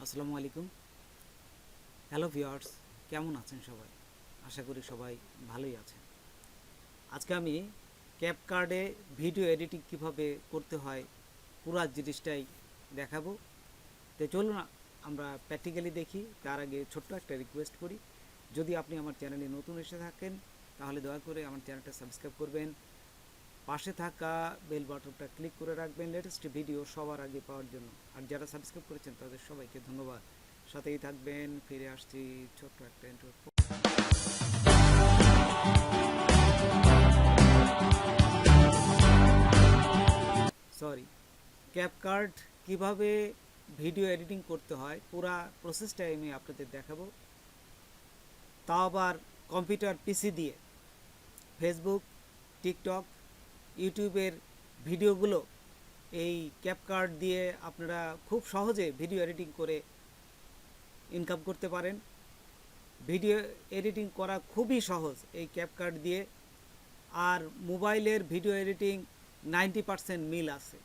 আসসালামু আলাইকুম। Hello viewers, কেমন আছেন সবাই? আশা করি সবাই ভালোই আছেন। আজকে আমি ক্যাপকার্ডে ভিডিও এডিটিং কিভাবে করতে হয় পুরো জিনিসটাই দেখাবো। তো চলুন আমরা প্র্যাকটিক্যালি দেখি। তার আগে ছোট্ট একটা রিকোয়েস্ট করি, যদি আপনি আমার চ্যানেলে নতুন এসে থাকেন তাহলে দয়া করে আমার চ্যানেলটা সাবস্ক্রাইব করবেন, পাশে থাকা বেল বাটনটা ক্লিক করে রাখবেন লেটেস্ট ভিডিও সবার আগে পাওয়ার জন্য। আর যারা সাবস্ক্রাইব করেছেন তাদের সবাইকে ধন্যবাদ। সাথেই থাকবেন। ফিরে আসছি ছোট্ট একটা ইন্ট্রো। সরি, ক্যাপকার্ড কিভাবে ভিডিও এডিটিং করতে হয় পুরা প্রসেসটাই আমি আপনাদের দেখাবো, তাও আবার কম্পিউটার পিসি দিয়ে। ফেসবুক, টিকটক, ইউটিউবের ভিডিওগুলো এই ক্যাপকার্ড দিয়ে আপনারা খুব সহজে ভিডিও এডিটিং করে ইনকাম করতে পারেন। ভিডিও এডিটিং করা খুবই সহজ এই ক্যাপকার্ড দিয়ে। আর মোবাইলের ভিডিও এডিটিং 90% মিল আছে।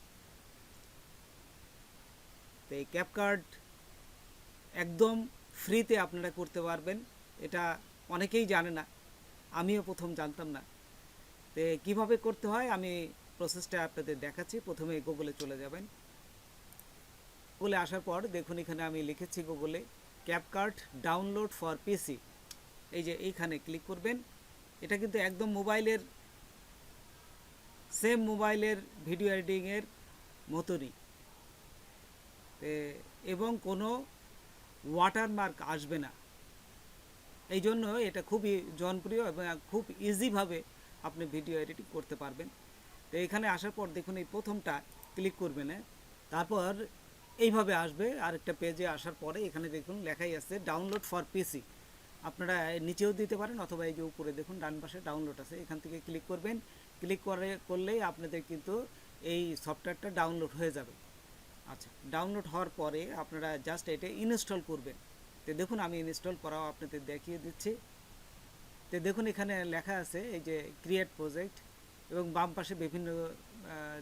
তো এই ক্যাপকার্ড একদম ফ্রিতে আপনারা করতে পারবেন। এটা অনেকেই জানে না, আমিও প্রথম জানতাম না। তো কীভাবে করতে হয় আমি প্রসেসটা আপনাদের দেখাচ্ছি। প্রথমে গুগলে চলে যাবেন। গুগলে আসার পর দেখুন এখানে আমি লিখেছি গুগলে ক্যাপকার্ড ডাউনলোড ফর পিসি। এই যে এইখানে ক্লিক করবেন। এটা কিন্তু একদম মোবাইলের সেম মোবাইলের ভিডিও এডিটিংয়ের মতনই, এবং কোনো ওয়াটারমার্ক আসবে না। এই জন্য এটা খুবই জনপ্রিয় এবং খুব ইজিভাবে আপনি ভিডিও এডিটিং করতে পারবেন। তো এখানে আসার পর দেখুন এই প্রথমটা ক্লিক করবেন, তারপর এইভাবে আসবে আরেকটা পেজে। আসার পরে এখানে দেখুন লেখাই আছে ডাউনলোড ফর পিসি। আপনারা নিচেও দিতে পারেন অথবা এই যে উপরে দেখুন ডান পাশে ডাউনলোড আছে, এখান থেকে ক্লিক করবেন। ক্লিক করলেই আপনাদের কিন্তু এই সফটওয়্যারটা ডাউনলোড হয়ে যাবে। আচ্ছা, ডাউনলোড হওয়ার পরে আপনারা জাস্ট এটা ইনস্টল করবেন। তো দেখুন আমি ইনস্টল করাও আপনাদের দেখিয়ে দিচ্ছি। তো দেখুন এখানে লেখা আছে এই যে ক্রিয়েট প্রজেক্ট, এবং বাম পাশে বিভিন্ন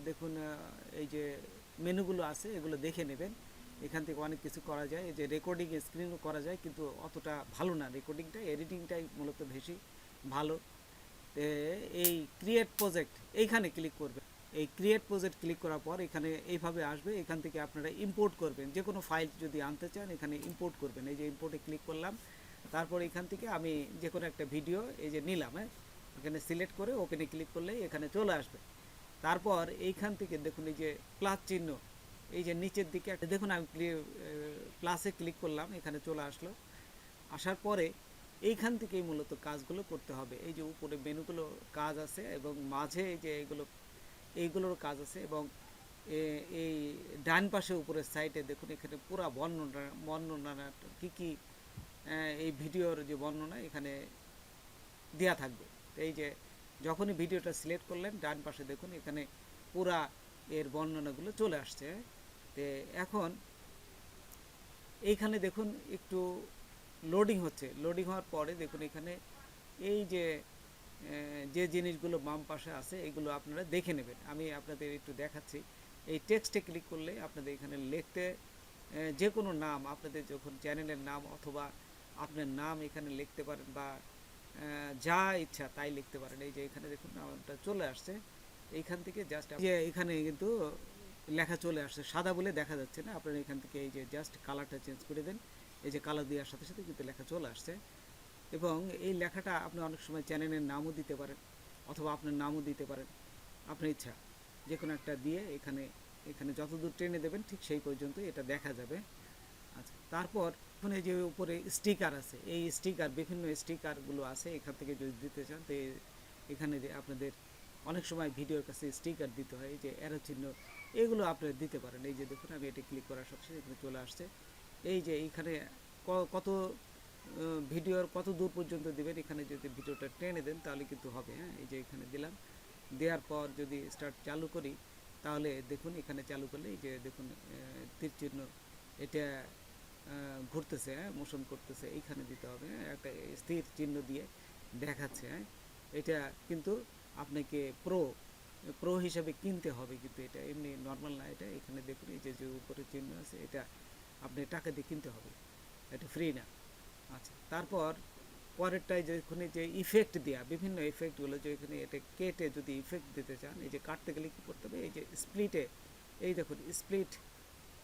দেখুন এই যে মেনুগুলো আছে, এগুলো দেখে নেবেন। এখান থেকে অনেক কিছু করা যায়। এই যে রেকর্ডিং স্ক্রিনও করা যায়, কিন্তু অতটা ভালো না রেকর্ডিংটা, এডিটিংটাই মূলত বেশি ভালো। এই ক্রিয়েট প্রজেক্ট এইখানে ক্লিক করবেন। এই ক্রিয়েট প্রজেক্ট ক্লিক করার পর এখানে এইভাবে আসবে। এখান থেকে আপনারা ইম্পোর্ট করবেন, যে কোনো ফাইল যদি আনতে চান এখানে ইম্পোর্ট করবেন। এই যে ইম্পোর্টে ক্লিক করলাম। তারপর এখান থেকে আমি যে কোনো একটা ভিডিও এই যে নিলাম, এখানে সিলেক্ট করে ওপেনে ক্লিক করলেই এখানে চলে আসবে। তারপর এইখান থেকে দেখুন এই যে প্লাস চিহ্ন, এই যে নিচের দিকে একটা দেখুন, আমি প্লাসে ক্লিক করলাম, এখানে চলে আসলো। আসার পরে এইখান থেকেই মূলত কাজগুলো করতে হবে। এই যে উপরে মেনুগুলো কাজ আছে, এবং মাঝে এই যে এইগুলোর কাজ আছে, এবং এই ডান পাশে উপরের সাইডে দেখুন এখানে পুরো বর্ণনা কী কী এই ভিডিওর যে বর্ণনা এখানে দেওয়া থাকবে। তো এই যে যখনই ভিডিওটা সিলেক্ট করলেন ডান পাশে দেখুন এখানে পুরা এর বর্ণনাগুলো চলে আসছে। তো এখন এইখানে দেখুন একটু লোডিং হচ্ছে। লোডিং হওয়ার পরে দেখুন এখানে এই যে যে জিনিসগুলো বাম পাশে আছে এগুলো আপনারা দেখে নেবেন। আমি আপনাদের একটু দেখাচ্ছি। এই টেক্সটে ক্লিক করলে আপনাদের এখানে লিখতে যে কোনো নাম, আপনাদের যখন চ্যানেলের নাম অথবা আপনার নাম এখানে লিখতে পারেন, বা যা ইচ্ছা তাই লিখতে পারেন। এই যে এখানে দেখুন নামটা চলে আসছে। এইখান থেকে জাস্ট যে এখানে কিন্তু লেখা চলে আসছে, সাদা বলে দেখা যাচ্ছে না। আপনারা এখান থেকে এই যে জাস্ট কালারটা চেঞ্জ করে দেন। এই যে কালার দেওয়ার সাথে সাথে কিন্তু লেখা চলে আসছে। এবং এই লেখাটা আপনি অনেক সময় চ্যানেলের নামও দিতে পারেন, অথবা আপনার নামও দিতে পারেন, আপনার ইচ্ছা যে কোনো একটা দিয়ে এখানে এখানে যতদূর টেনে দেবেন ঠিক সেই পর্যন্ত এটা দেখা যাবে। আচ্ছা, তারপর এখন এই যে উপরে স্টিকার আছে, এই স্টিকার বিভিন্ন স্টিকারগুলো আছে। এখান থেকে যদি দিতে চান তো এখানে আপনাদের অনেক সময় ভিডিওর কাছে স্টিকার দিতে হয়, এই যে অ্যারো চিহ্ন, এগুলো আপনারা দিতে পারেন। এই যে দেখুন আমি এটা ক্লিক করার সাথে সাথে এখানে চলে আসছে। এই যে এইখানে কত ভিডিওর কত দূর পর্যন্ত দেবেন, এখানে যদি ভিডিওটা টেনে দেন তাহলে কিন্তু হবে। হ্যাঁ, এই যে এখানে দিলাম। দেওয়ার পর যদি স্টার্ট চালু করি তাহলে দেখুন এখানে চালু করলে এই যে দেখুন তীর চিহ্ন এটা ঘুরতেছে, মোশন করতেছে, এইখানে দিতে হবে। একটা স্থির চিহ্ন দিয়ে দেখাচ্ছে। এটা কিন্তু আপনাকে প্রো হিসাবে কিনতে হবে, কিন্তু এটা এমনি নর্মাল না। এটা এখানে দেখুন এই যে উপরে চিহ্ন আছে, এটা আপনি টাকা দিয়ে কিনতে হবে, এটা ফ্রি না। আচ্ছা, তারপর পরেরটায় যেখানে যে ইফেক্ট দেওয়া, বিভিন্ন ইফেক্টগুলো যেখানে এটা কেটে যদি ইফেক্ট দিতে চান, এই যে কাটতে গেলে কী করতে হবে, এই যে স্প্লিটে, এই দেখুন স্প্লিট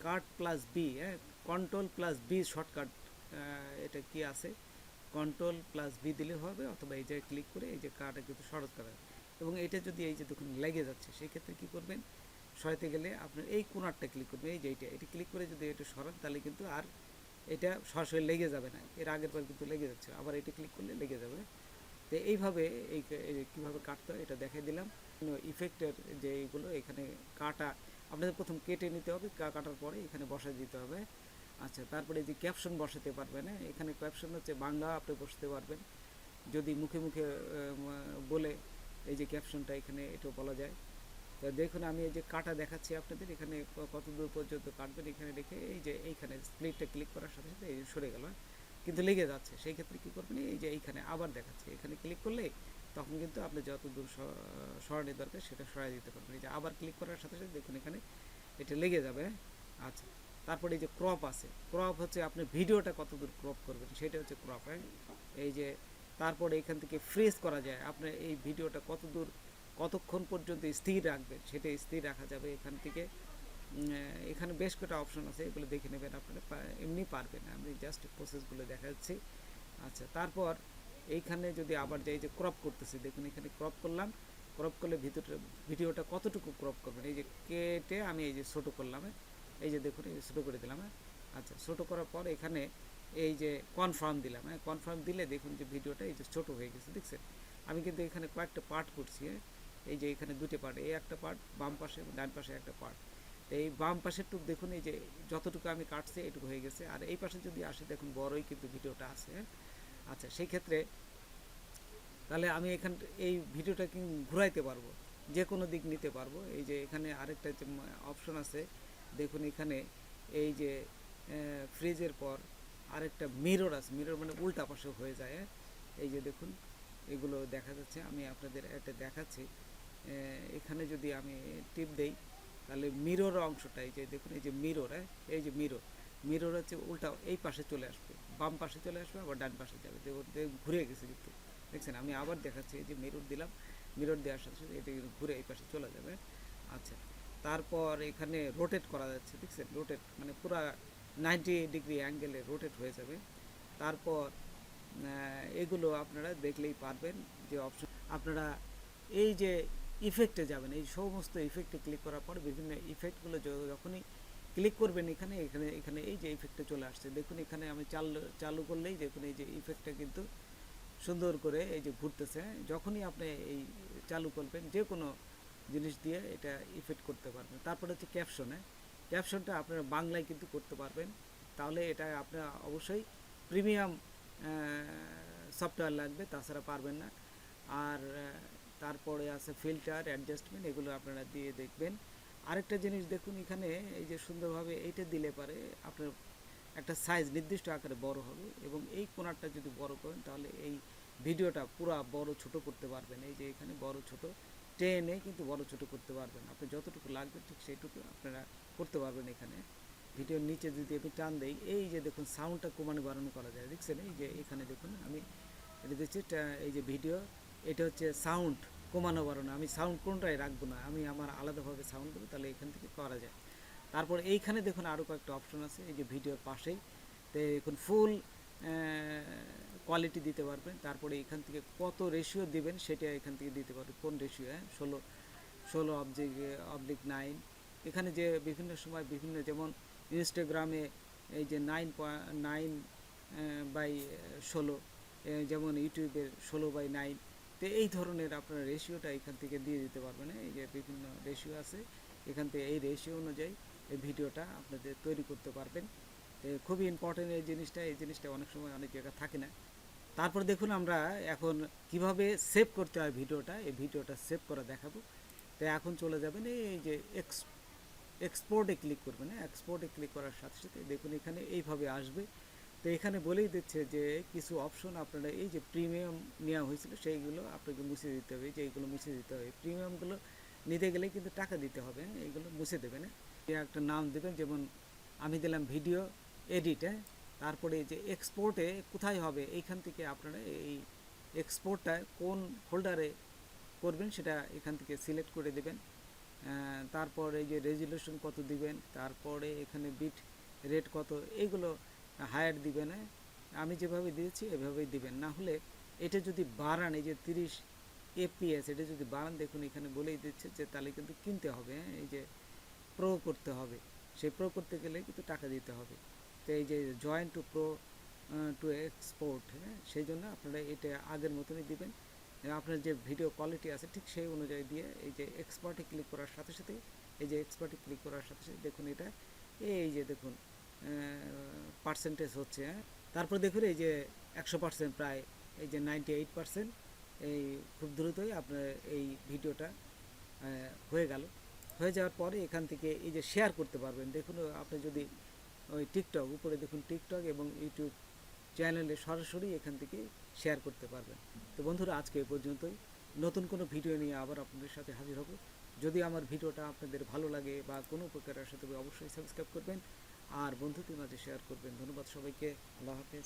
কাট প্লাস বি, হ্যাঁ, কন্ট্রোল প্লাস বি শর্টকাট, এটা কি আছে, কন্ট্রোল প্লাস বি দিলে হবে, অথবা এই যে ক্লিক করে এই যে কাটা কিন্তু সরজ করা, এবং এটা যদি এই যে দেখুন লেগে যাচ্ছে, সেই ক্ষেত্রে কী করবেন, সরাতে গেলে আপনার এই কোণারটা ক্লিক করবেন, এই যে এটা ক্লিক করে যদি এটা সরান, তাহলে কিন্তু আর এটা সরাসরি লেগে যাবে না, এর আগের বার কিন্তু লেগে যাচ্ছে, আবার এটা ক্লিক করলে লেগে যাবে। তো এইভাবে কীভাবে কাটতে হয় এটা দেখাই দিলাম। ইফেক্টের যে এইগুলো এখানে কাটা আপনাদের প্রথম কেটে নিতে হবে, কাটার পরে এখানে বসাই দিতে হবে। আচ্ছা, তারপরে যে ক্যাপশন বসাতে পারবেন, হ্যাঁ, এখানে ক্যাপশন হচ্ছে বাংলা আপনি বসাতে পারবেন, যদি মুখে মুখে বলে এই যে ক্যাপশনটা এখানে এটাও বলা যায়। তো দেখুন আমি এই যে কাটা দেখাচ্ছি আপনাদের, এখানে কত দূর পর্যন্ত কাটবেন এখানে রেখে, এই যে এইখানে স্প্লিটটা ক্লিক করার সাথে সাথে এই সরে গেল, কিন্তু লেগে যাচ্ছে, সেই ক্ষেত্রে কী করবেন, এই যে এইখানে আবার দেখাচ্ছে, এখানে ক্লিক করলে তখন কিন্তু আপনি যত দূর সরানোর দরকার সেটা সরাই দিতে পারবেন। এই যে আবার ক্লিক করার সাথে সাথে দেখুন এখানে এটা লেগে যাবে। আচ্ছা, তারপরে এই যে ক্রপ আছে, ক্রপ হচ্ছে আপনি ভিডিওটা কত দূর ক্রপ করবেন সেটা হচ্ছে ক্রপ, হ্যাঁ। এই যে তারপরে এখান থেকে ফ্রিজ করা যায়, আপনি এই ভিডিওটা কত দূর কতক্ষণ পর্যন্ত স্থির রাখবেন সেটা স্থির রাখা যাবে এখান থেকে। এখানে বেশ কটা অপশন আছে, এগুলো দেখে নেবেন, আপনারা এমনি পারবেন, আমি জাস্ট প্রসেসগুলো দেখাচ্ছি। আচ্ছা, তারপর এইখানে যদি আবার যাই যে ক্রপ করতেছি, দেখুন এখানে ক্রপ করলাম, ক্রপ করলে ভিডিওটা কতটুকু ক্রপ করবেন, এই যে কেটে আমি এই যে ছোটো করলাম, এই যে দেখুন এই যে ছোটো করে দিলাম। আচ্ছা, ছোটো করার পর এখানে এই যে কনফার্ম দিলাম, হ্যাঁ, কনফার্ম দিলে দেখুন যে ভিডিওটা এই যে ছোটো হয়ে গেছে, দেখছেন। আমি কিন্তু এখানে কয়েকটা পার্ট করছি, এই যে এখানে দুটো পার্ট, এই একটা পার্ট বাম পাশে এবং ডান পাশে একটা পার্ট। এই বাম পাশের টুক দেখুন এই যে যতটুকু আমি কাটছি এটুকু হয়ে গেছে, আর এই পাশে যদি আসে দেখুন বড়ই কিন্তু ভিডিওটা আছে। আচ্ছা, সেই ক্ষেত্রে তাহলে আমি এখান এই ভিডিওটা কিন্তু ঘুরাইতে পারবো, যে কোনো দিক নিতে পারবো। এই যে এখানে আরেকটা যে অপশন আছে, দেখুন এখানে এই যে ফ্রিজের পর আরেকটা মিরর আছে, মিরর মানে উল্টা পাশে হয়ে যায়, এই যে দেখুন এগুলো দেখা যাচ্ছে, আমি আপনাদের একটা দেখাচ্ছি। এখানে যদি আমি টিপ দেই তাহলে মিরর অংশটা এই যে দেখুন এই যে মিরর, এই যে মিরর হচ্ছে উল্টা এই পাশে চলে আসবে, বাম পাশে চলে আসবে, আবার ডান পাশে যাবে, ঘুরে গেছে কিন্তু, দেখছেন। আমি আবার দেখাচ্ছি, এই যে মিরর দিলাম, মিরর দেওয়ার সাথে সাথে এটা ঘুরে এই পাশে চলে যাবে। আচ্ছা, তারপর এখানে রোটেট করা যাচ্ছে, দেখছেন, রোটেট মানে পুরা 90 ডিগ্রি অ্যাঙ্গেলে রোটেট হয়ে যাবে। তারপর এগুলো আপনারা দেখলেই পারবেন যে অপশন, আপনারা এই যে ইফেক্টে যাবেন, এই সমস্ত ইফেক্টে ক্লিক করার পর বিভিন্ন ইফেক্টগুলো যখনই ক্লিক করবেন এখানে এখানে এখানে এই যে ইফেক্টে চলে আসছে, দেখুন এখানে আমি চালু করলেই দেখুন এই যে ইফেক্টটা কিন্তু সুন্দর করে এই যে ঘুরতেছে। যখনই আপনি এই চালু করবেন যে কোনো জিনিস দিয়ে এটা ইফেক্ট করতে পারবেন। তারপরে হচ্ছে ক্যাপশনে, ক্যাপশনটা আপনারা বাংলায় কিন্তু করতে পারবেন, তাহলে এটা আপনার অবশ্যই প্রিমিয়াম সফটওয়্যার লাগবে, তাছাড়া পারবেন না। আর তারপরে আছে ফিল্টার, অ্যাডজাস্টমেন্ট, এগুলো আপনারা দিয়ে দেখবেন। আরেকটা জিনিস দেখুন এখানে এই যে সুন্দরভাবে এইটা দিলে পারে আপনার একটা সাইজ নির্দিষ্ট আকারে বড় হবে, এবং এই কোণারটা যদি বড় করেন তাহলে এই ভিডিওটা পুরো বড় ছোট করতে পারবেন। এই যে এখানে বড় ছোট টেনে কিন্তু বড় ছোট করতে পারবেন, আপনি যতটুকু লাগবে ঠিক সেইটুকু আপনারা করতে পারবেন। এখানে ভিডিওর নিচে যদি আমি টান দেই, এই যে দেখুন সাউন্ডটা কমানো বাড়ানো করা যায়, দেখছেন। এই যে এখানে দেখুন আমি এটা দিচ্ছি, এই যে ভিডিও, এটা হচ্ছে সাউন্ড কমানো বাড়ানো, আমি সাউন্ড কোনটাই রাখবো না, আমি আমার আলাদাভাবে সাউন্ড দেবো, তাহলে এখান থেকে করা যায়। তারপর এইখানে দেখুন আরও কয়েকটা অপশন আছে, এই যে ভিডিওর পাশেই, তো এখন ফুল কোয়ালিটি দিতে পারবেন। তারপরে এখান থেকে কত রেশিও দিবেন সেটা এখান থেকে দিতে পারবেন, কোন রেশিও, 16:9। এখানে যে বিভিন্ন সময় বিভিন্ন, যেমন ইনস্টাগ্রামে এই যে 9:9/16, যেমন ইউটিউবের 16/9, তো এই ধরনের আপনার রেশিওটা এখান থেকে দিয়ে দিতে পারবেন। এই যে বিভিন্ন রেশিও আছে, এখান থেকে এই রেশিও অনুযায়ী এই ভিডিওটা আপনাদের তৈরি করতে পারবেন। খুবই ইম্পর্টেন্ট এই জিনিসটা অনেক সময় অনেক জায়গা থাকে না। তারপর দেখুন আমরা এখন কিভাবে সেভ করতে হয় ভিডিওটা, এই ভিডিওটা সেভ করা দেখাবো। তো এখন চলে যাবেন এই যে এক্সপোর্টে ক্লিক করবেন, এক্সপোর্টে ক্লিক করার সাথে সাথে দেখুন এখানে এইভাবে আসবে। তো এখানে বলেই দিচ্ছে যে কিছু অপশন আপনারা এই যে প্রিমিয়াম নেওয়া হয়েছিল সেইগুলো আপনাকে মুছে দিতে হবে, যে এইগুলো মুছে দিতে হবে, প্রিমিয়ামগুলো নিতে গেলে কিন্তু টাকা দিতে হবে, এইগুলো মুছে দেবেন। একটা নাম দেবেন, যেমন আমি দিলাম ভিডিও এডিট, হ্যাঁ, তারপরে এই যে এক্সপোর্টে কোথায় হবে এইখান থেকে আপনারা এই এক্সপোর্টটা কোন ফোল্ডারে করবেন সেটা এখান থেকে সিলেক্ট করে দেবেন। তারপর এই যে রেজুলেশন কত দিবেন, তারপরে এখানে বিট রেট কত, এইগুলো হায়ার দিবেন। আমি যেভাবে দিয়েছি এভাবেই দিবেন, না হলে এটা যদি বাড়ান, এই যে 30 এফপিএস এটা যদি বাড়ান, দেখুন এখানে বলেই দিচ্ছে যে তাহলে কিন্তু কিনতে হবে, হ্যাঁ, এই যে প্রো করতে হবে, সেই প্রো করতে গেলে কিন্তু টাকা দিতে হবে। তো এই যে join to pro to export, হ্যাঁ, সেই জন্য আপনারা এটা আগের মতনই দিবেন। আপনার যে ভিডিও কোয়ালিটি আছে ঠিক সেই অনুযায়ী দিয়ে এই যে এক্সপার্টে ক্লিক করার সাথে সাথে, এই যে এক্সপার্টে ক্লিক করার সাথে সাথে দেখুন এটা এই যে দেখুন পার্সেন্টেজ হচ্ছে, হ্যাঁ। তারপর দেখুন এই যে 100% প্রায়, এই যে 98%, এই খুব দ্রুতই আপনার এই ভিডিওটা হয়ে গেল। হয়ে যাওয়ার পরে এখান থেকে এই যে শেয়ার করতে পারবেন। দেখুন আপনি যদি ওই টিকটক উপরে দেখুন টিকটক এবং ইউটিউব চ্যানেলে সরাসরি এখান থেকে শেয়ার করতে পারবেন। তো বন্ধুরা আজকে এ পর্যন্তই, নতুন কোনো ভিডিও নিয়ে আবার আপনাদের সাথে হাজির হব। যদি আমার ভিডিওটা আপনাদের ভালো লাগে বা কোনো উপকার আসে তবে অবশ্যই সাবস্ক্রাইব করবেন আর বন্ধুদের মাঝে শেয়ার করবেন। ধন্যবাদ সবাইকে, আল্লাহ হাফেজ।